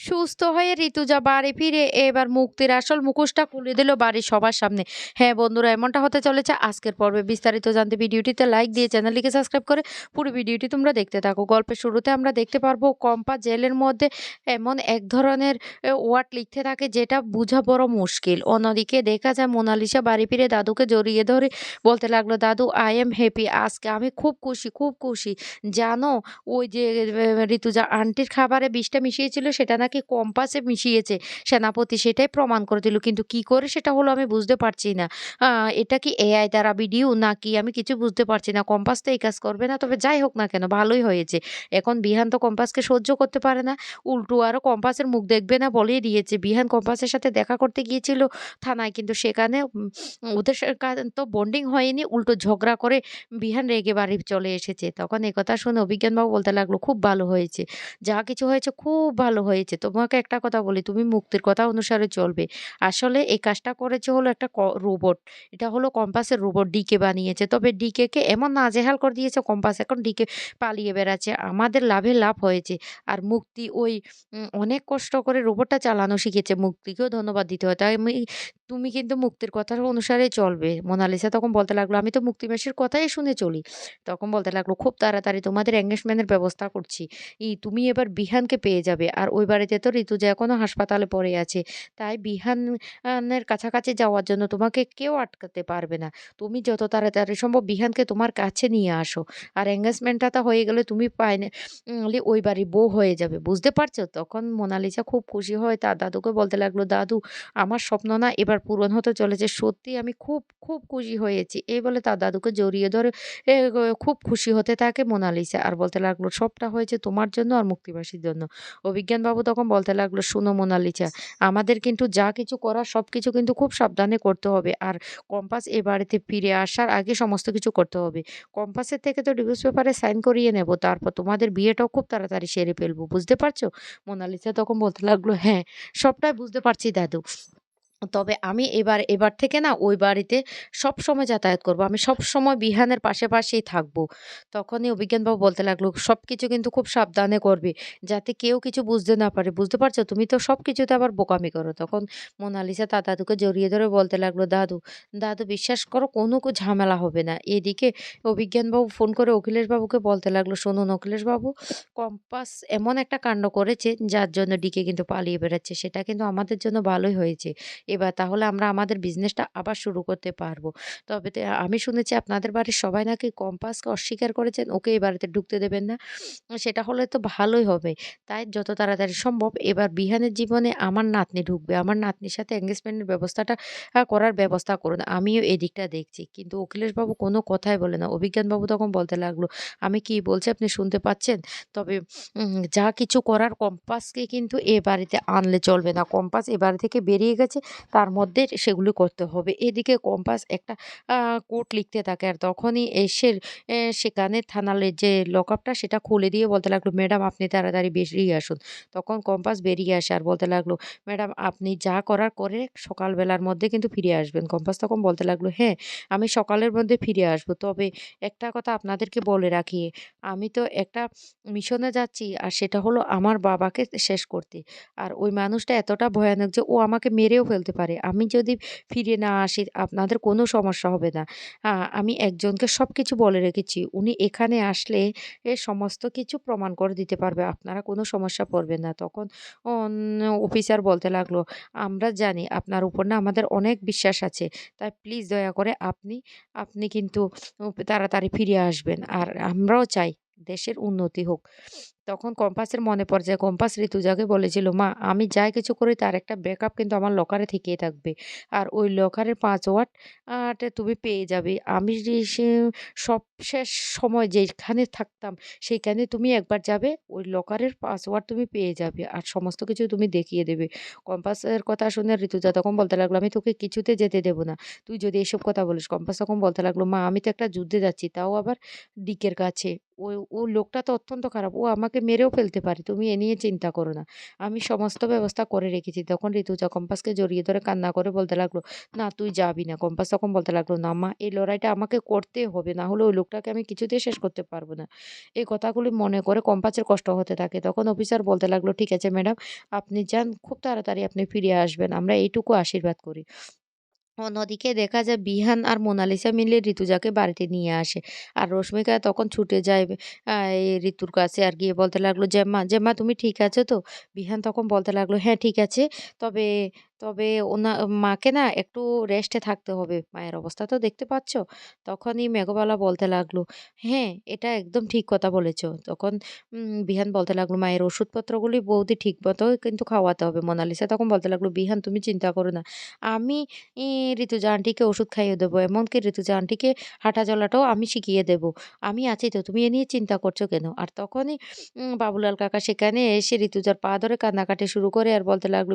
সুস্থ হয়ে ঋতুজা বাড়ি ফিরে এবার মুক্তির আসল মুখোশটা খুলে দিল বাড়ির সবার সামনে। হ্যাঁ বন্ধুরা, এমনটা হতে চলেছে আজকের পর্বে। বিস্তারিত জানতে ভিডিওটিতে লাইক দিয়ে চ্যানেলটিকে সাবস্ক্রাইব করে পুরো ভিডিওটি তোমরা দেখতে থাকো। গল্পের শুরুতে আমরা দেখতে পারবো কম্পা জেলের মধ্যে এমন এক ধরনের ওয়ার্ড লিখতে থাকে যেটা বোঝা বড় মুশকিল। অন্যদিকে দেখা যায় মোনালিসা বাড়ি ফিরে দাদুকে জড়িয়ে ধরে বলতে লাগলো, দাদু আই এম হ্যাপি, আজকে আমি খুব খুশি, খুব খুশি। জানো, ওই যে ঋতুজা আন্টির খাবারে বিষটা মিশিয়েছিল সেটা নাকি কম্পাসে মিশিয়েছে। সেনাপতি সেটাই প্রমাণ করে দিল। কিন্তু কি করে সেটা হলো আমি বুঝতে পারছি না। আ এটা কি এআই দ্বারা ভিডিও নাকি আমি কিছু বুঝতে পারছি না। কম্পাস তো এই কাজ করবে না। তবে যাই হোক না কেন ভালোই হয়েছে। এখন বিহান তো কম্পাসকে সহ্য করতে পারে না। উল্টো আরো কম্পাসের মুখ দেখবে না বলেই দিয়েছে। বিহান কম্পাসের সাথে দেখা করতে গিয়েছিল থানায়। কিন্তু সেখানে ওদের তো বন্ডিং হয়নি। উল্টো ঝগড়া করে বিহান রেগে বাড়ি চলে এসেছে। তখন একথা শুনে অভিজ্ঞানবাবু বলতে লাগলো, "খুব ভালো হয়েছে। যা কিছু হয়েছে খুব ভালো হয়েছে। তোমাকে একটা কথা বলি, তুমি মুক্তির কথা অনুসারে চলবে। আসলে এই কাজটা করেছে হলো একটা রোবট। এটা হলো কম্পাসের রোবট ডিকে বানিয়েছে। তবে ডিকে কে এমন নাজেহাল করে দিয়েছে কম্পাস, এখন ডিকে পালিয়ে বেড়াচ্ছে। আমাদের লাভে লাভ হয়েছে। আর মুক্তি ওই অনেক কষ্ট করে রোবটটা চালানো শিখেছে। মুক্তিকেও ধন্যবাদ দিতে হয়। তাই তুমি কিন্তু মুক্তির কথা অনুসারেই চলবে।" মোনালিসা তখন বলতে লাগলো, "আমি তো মুক্তি মাসির কথাই শুনে চলি।" তখন বলতে লাগলো, "খুব তাড়াতাড়ি তোমাদের এনগেজমেন্ট এর ব্যবস্থা করছি। তুমি এবার বিহানকে পেয়ে যাবে। আর ওই বাড়িতে তো ঋতুজা এখনো হাসপাতালে পড়ে আছে। তাই বিহান এর কাছাকাছি যাওয়ার জন্য তোমাকে কেউ আটকাতে পারবে না। তুমি যত তাড়াতাড়ি সম্ভব বিহানকে তোমার কাছে নিয়ে আসো। আর এনগেজমেন্টটা তো হয়ে গেলে তুমি ওই বাড়ির বউ হয়ে যাবে। বুঝতে পারছো?" তখন মোনালিসা খুব খুশি হয়ে তার দাদুকে বলতে লাগলো, "দাদু, আমার স্বপ্ন না এবার পূরণ হতে চলেছে। সত্যিই আমি খুব, খুব খুশি হয়েছি।" এই বলে তার দাদুকে জড়িয়ে ধরে খুব খুশি হতে থাকে মোনালিসা। আর বলতে লাগলো, "সবটা হয়েছে তোমার জন্য আর মুক্তিবাসীর জন্য।" অভিজ্ঞানবাবু তখন বলতে লাগলো, "শোনো মোনালিসা, আমাদের কিন্তু যা কিছু করার সবকিছু কিন্তু খুব সাবধানে করতে হবে। আর কম্পাস এ বাড়িতে ফিরে আসার আগে সমস্ত কিছু করতে হবে। কম্পাসের থেকে তো ডিভোর্স পেপারে সাইন করিয়ে নেব। তারপর তোমাদের বিয়েটাও খুব তাড়াতাড়ি সেরে ফেলবো। বুঝতে পারছো?" মোনালিসা তখন বলতে লাগলো, "হ্যাঁ, সবটাই বুঝতে পারছি দাদু। তবে আমি এবার থেকে না ওই বাড়িতে সবসময় যাতায়াত করব। আমি সবসময় বিহানের পাশেই থাকবো।" তখনই অভিজ্ঞানবাবু বলতে লাগলো, "সবকিছু কিন্তু খুব সাবধানে করবে, যাতে কেউ কিছু বুঝতে না পারে। বুঝতে পারছো? তুমি তো সবকিছুতে আবার বোকামি করো।" তখন মোনালিসা তার দাদুকে জড়িয়ে ধরে বলতে লাগলো, "দাদু, দাদু বিশ্বাস করো কোনো ঝামেলা হবে না।" এদিকে অভিজ্ঞানবাবু ফোন করে অখিলেশবাবুকে বলতে লাগলো, "শুনুন অখিলেশবাবু, কম্পাস এমন একটা কাণ্ড করেছে যার জন্য ডিকে কিন্তু পালিয়ে বেড়াচ্ছে। সেটা কিন্তু আমাদের জন্য ভালোই হয়েছে। এবার তাহলে আমরা আমাদের বিজনেসটা আবার শুরু করতে পারবো। তবে আমি শুনেছি আপনাদের বাড়ির সবাই নাকি কম্পাসকে অস্বীকার করেছেন। ওকে এই বাড়িতে ঢুকতে দেবেন না। সেটা হলে তো ভালোই হবে। তাই যত তাড়াতাড়ি সম্ভব এবার বিহানের জীবনে আমার নাতনি ঢুকবে। আমার নাতনির সাথে এনগেজমেন্ট এর ব্যবস্থাটা করার ব্যবস্থা করুন। আমিও এদিকটা দেখছি।" কিন্তু অখিলেশবাবু কোনো কথাই বলে না। অভিজ্ঞানবাবু তখন বলতে লাগলো, "আমি কি বলছি আপনি শুনতে পাচ্ছেন? তবে যা কিছু করার কম্পাসকে কিন্তু এ বাড়িতে আনলে চলবে না। কম্পাস এ বাড়ি থেকে বেরিয়ে গেছে। তার মধ্যে সেগুলো করতে হবে।" এদিকে কম্পাস একটা আ কোড লিখতে থাকে। আর তখনই এসে সেখানে থানার যে লকআপটা সেটা খুলে দিয়ে বলতে লাগলো, "ম্যাডাম আপনি তাড়াতাড়ি বেরিয়ে আসুন।" তখন কম্পাস বেরিয়ে আসে আর বলতে লাগলো, "ম্যাডাম আপনি যা করার করে সকালবেলার মধ্যে কিন্তু ফিরে আসবেন।" কম্পাস তখন বলতে লাগলো, "হ্যাঁ, আমি সকালের মধ্যে ফিরে আসবো। তবে একটা কথা আপনাদেরকে বলে রাখি, আমি তো একটা মিশনে যাচ্ছি আর সেটা হলো আমার বাবাকে শেষ করতে। আর ওই মানুষটা এতটা ভয়ানক যে ও আমাকে মেরেও ফেলতে পারে। আমি যদি ফিরে না আসি আপনাদের কোনো সমস্যা হবে না। আমি একজনকে সবকিছু বলে রেখেছি। উনি এখানে আসলে সমস্ত কিছু প্রমাণ করে দিতে পারবে। আপনারা কোনো সমস্যা পড়বেন না।" তখন অফিসার বলতে লাগলো, "আমরা জানি আপনার উপর না আমাদের অনেক বিশ্বাস আছে। তাই প্লিজ দয়া করে আপনি কিন্তু তাড়াতাড়ি ফিরে আসবেন। আর আমরাও চাই দেশের উন্নতি হোক।" তখন কম্পাসের মনে পড়ে যায় কম্পাস ঋতুজাকে বলেছিল, "মা আমি যাই কিছু করি তার একটা ব্যাকআপ কিন্তু আমার লকারে থেকেই থাকবে। আর ওই লকারের পাসওয়ার্ড টা তুমি পেয়ে যাবে। আমি যে সবশেষ সময় যেখানে থাকতাম সেইখানে তুমি একবার যাবে, ওই লকারের পাসওয়ার্ড তুমি পেয়ে যাবে। আর সমস্ত কিছু তুমি দেখিয়ে দেবে।" কম্পাসের কথা শুনে ঋতুজা তখন বলতে লাগলো, "আমি তোকে কিছুতে যেতে দেব না। তুই যদি এসব কথা বলিস।" কম্পাস তখন বলতে লাগলো, "মা আমি তো একটা যুদ্ধে যাচ্ছি, তাও আবার ডিকের কাছে। ও লোকটা তো অত্যন্ত খারাপ। ও আমাকে মেরেও ফেলতে পারে। তুমি এ নিয়ে চিন্তা করো না। আমি সমস্ত ব্যবস্থা করে রেখেছি।" তখন ঋতুজা কম্পাসকে জড়িয়ে ধরে কান্না করে বলতে লাগলো, "না তুই যাবি না।" কম্পাস তখন বলতে লাগলো, "না মা, এই লড়াইটা আমাকে করতেই হবে। না হলে ওই লোকটাকে আমি কিছুতেই শেষ করতে পারব না।" এই কথাগুলি মনে করে কম্পাসের কষ্ট হতে থাকে। তখন অফিসার বলতে লাগলো, "ঠিক আছে ম্যাডাম, আপনি যান। খুব তাড়াতাড়ি আপনি ফিরে আসবেন। আমরা এইটুকু আশীর্বাদ করি।" অন্যদিকে দেখা যায় বিহান আর মোনালিসা মিলে ঋতুজাকে বাড়িতে নিয়ে আসে। আর রশ্মিকা তখন ছুটে যায় এই ঋতুর কাছে আর গিয়ে বলতে লাগলো, "জেম্মা, জেম্মা তুমি ঠিক আছো তো?" বিহান তখন বলতে লাগলো, "হ্যাঁ ঠিক আছে। তবে তবে মাকে না একটু রেস্টে থাকতে হবে। মায়ের অবস্থা তো দেখতে পাচ্ছ?" তখনই মেঘবালা বলতে লাগলো, "হ্যাঁ, এটা একদম ঠিক কথা বলেছ।" তখন বিহান বলতে লাগলো, "মায়ের ওষুধপত্রগুলি বৌদি ঠিক মতো কিন্তু খাওয়াতে হবে।" মোনালিসা তখন বলতে লাগলো, "বিহান তুমি চিন্তা করো না। আমি ঋতুজা আন্টিকে ওষুধ খাইয়ে দেবো। এমনকি ঋতুজা আন্টিকে হাঁটা চলাটাও আমি শিখিয়ে দেবো। আমি আছি তো, তুমি এ নিয়ে চিন্তা করছো কেন?" আর তখনই বাবুলাল কাকা সেখানে এসে ঋতুজার পা ধরে কান্নাকাটি শুরু করে আর বলতে লাগলো,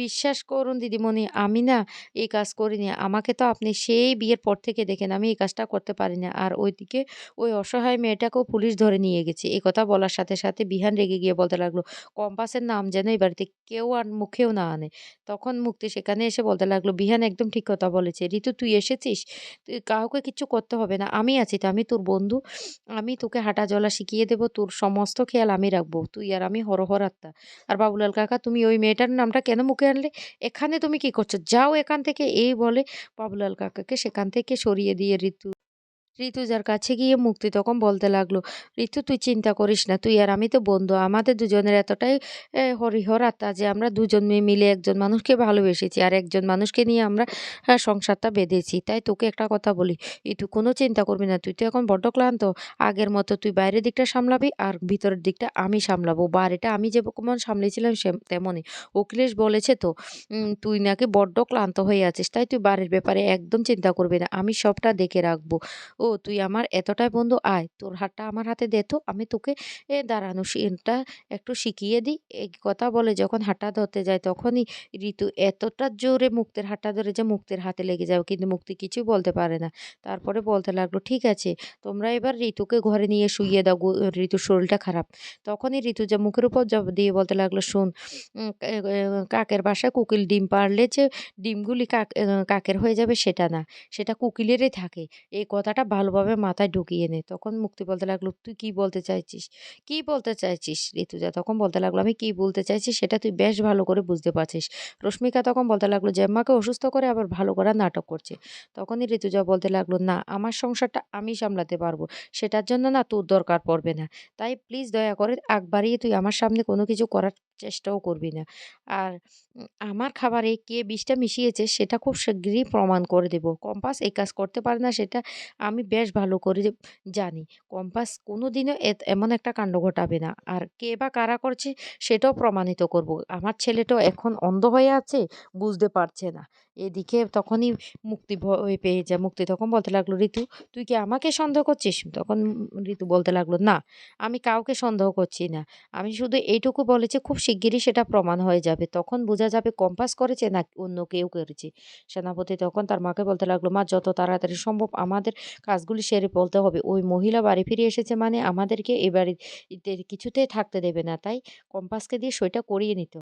বিশ্বাস করুন দিদিমণি, আমি না এই কাজ করিনি। আমাকে তো আপনি সেই বিয়ের পর থেকে দেখেন, আমি এই কাজটা করতে পারি না। আর ওইদিকে ওই অসহায় মেয়েটাকেও পুলিশ ধরে নিয়ে গেছে। এ কথা বলার সাথে, সাথে বিহান রেগে গিয়ে বলতে লাগলো, "কম্পাসের নাম যেন এই বাড়িতে কেউ আর মুখেও না আনে।" তখন মুক্তি সেখানে এসে বলতে লাগলো, "বিহান একদম ঠিক কথা বলেছে। ঋতু তুই এসেছিস? তুই কাউকে কিচ্ছু করতে হবে না। আমি আছি তো, আমি তোর বন্ধু। আমি তোকে হাঁটা চলা শিখিয়ে দেব। তোর সমস্ত খেয়াল আমি রাখবো। তুই আর আমি হরহর আত্মা। আর বাবুলাল কাকা, তুমি ওই মেয়েটার নামটা কেন মুখে আনলে? এখানে তুমি কি করছো? যাও এখান থেকে।" এই বলে বাবুলাল কাকাকে সেখান থেকে সরিয়ে দিয়ে ঋতুজার কাছে গিয়ে মুক্তি তখন বলতে লাগলো, "ঋতু তুই চিন্তা করিস না। তুই আর আমি তো বন্ধু। আমাদের দুজনের এতটাই হরিহর আত্মা যে আমরা দুজন মিলে একজন মানুষকে ভালোবেসেছি। আর একজন মানুষকে নিয়ে আমরা সংসারটা বেঁধেছি। তাই তোকে একটা কথা বলি, তুই কোনো চিন্তা করবি না। তুই তো এখন বড্ড ক্লান্ত। আগের মতো তুই বাইরের দিকটা সামলাবি আর ভিতরের দিকটা আমি সামলাবো। বাড়িটা আমি যেমন সামলেছিলাম তেমনই। অখিলেশ বলেছে তো তুই নাকি বড্ড ক্লান্ত হয়ে আছিস। তাই তুই বাড়ির ব্যাপারে একদম চিন্তা করবি না। আমি সবটা দেখে রাখবো। ও তুই আমার এতটাই বন্ধু, আয় তোর হাতটা আমার হাতে দে তো, আমি তোকে দাঁড়ানো টা একটু শিখিয়ে দিই।" এই কথা বলে যখন হাঁটা ধরতে যায় তখনই ঋতু এতটা জোরে মুক্তির হাতটা ধরে যে মুক্তির হাতে লেগে যাবে, কিন্তু মুক্তি কিছুই বলতে পারে না। তারপরে বলতে লাগলো, "ঠিক আছে, তোমরা এবার ঋতুকে ঘরে নিয়ে শুইয়ে দাও। ঋতুর শরীরটা খারাপ।" তখনই ঋতু যে মুখের উপর দিয়ে বলতে লাগলো, "শোন, কাকের বাসায় কোকিল ডিম পাড়লে যে ডিমগুলি কাকের হয়ে যাবে সেটা না, সেটা কোকিলেরই থাকে। এই কথাটা ভালোভাবে মাথায় ঢুকিয়ে নে।" তখন মুক্তি বলতে লাগলো, "তুই কি বলতে চাইছিস? কি বলতে চাইছিস?" ঋতুজা তখন বলতে লাগলো, "আমি কি বলতে চাইছি সেটা তুই বেশ ভালো করে বুঝতে পারছিস।" রশ্মিকা তখন বলতে লাগলো, "জেম্মাকে অসুস্থ করে আবার ভালো করার নাটক করছে।" তখনই ঋতুজা বলতে লাগলো, "না, আমার সংসারটা আমি সামলাতে পারবো। সেটার জন্য না তোর দরকার পড়বে না। তাই প্লিজ দয়া করে আগ বাড়িয়ে তুই আমার সামনে কোনো কিছু করার চেষ্টাও করবি না। আর আমার খাবারে কে বিষটা মিশিয়েছে সেটা খুব শিগগিরই প্রমাণ করে দেব। কম্পাস এই কাজ করতে পারে না সেটা আমি বেশ ভালো করে জানি। কম্পাস কোনোদিনও এমন একটা কাণ্ড ঘটাবে না। আর কে বা কারা করছে সেটাও প্রমাণিত করব। আমার ছেলেটাও এখন অন্ধ হয়ে আছে, বুঝতে পারছে না।" এদিকে তখনই মুক্তি ভয় পেয়ে যায়। মুক্তি তখন বলতে লাগলো, "ঋতু তুই কি আমাকে সন্দেহ করছিস?" তখন ঋতু বলতে লাগলো, "না, আমি কাউকে সন্দেহ করছি না। আমি শুধু এইটুকু বলেছি খুব শিগগিরই সেটা প্রমাণ হয়ে যাবে। তখন বোঝা যাবে কম্পাস করেছে না অন্য কেউ করেছে।" সেনাপতি তখন তার মাকে বলতে লাগলো, "মা, যত তাড়াতাড়ি সম্ভব আমাদের কাজগুলি সেরে ফেলতে হবে। ওই মহিলা বাড়ি ফিরে এসেছে মানে আমাদেরকে এ বাড়িতে কিছুতেই থাকতে দেবে না। তাই কম্পাসকে দিয়ে সইটা করিয়ে নিতে